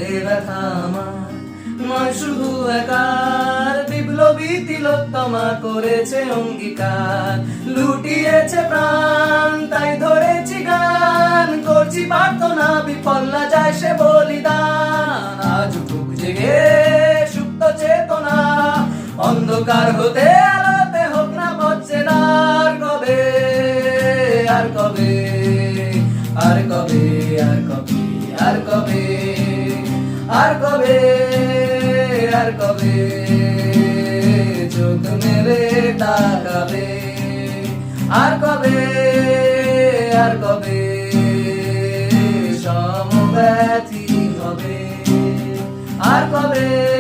এ ব্যথা আমার নয় শুধু একার, বিপ্লবী তিলোত্তমা করেছে অঙ্গীকার, লুটিয়েছে প্রাণ তাই ধরেছি গান, করছি প্রার্থনা বিফল না যায় সে বলিদান। আজ উঠুক জেগে সুপ্ত চেতনা, অন্ধকার হতে আলোতে হোক না বচ্চেনা। আর কবে, আর কবে, আর কবে, আর কবে, আর কবে, আর কবে, আর কবে চোখ মেলে তাকাবে, আর কবে, আর কবে সমব্যথী হবে, আর কবে।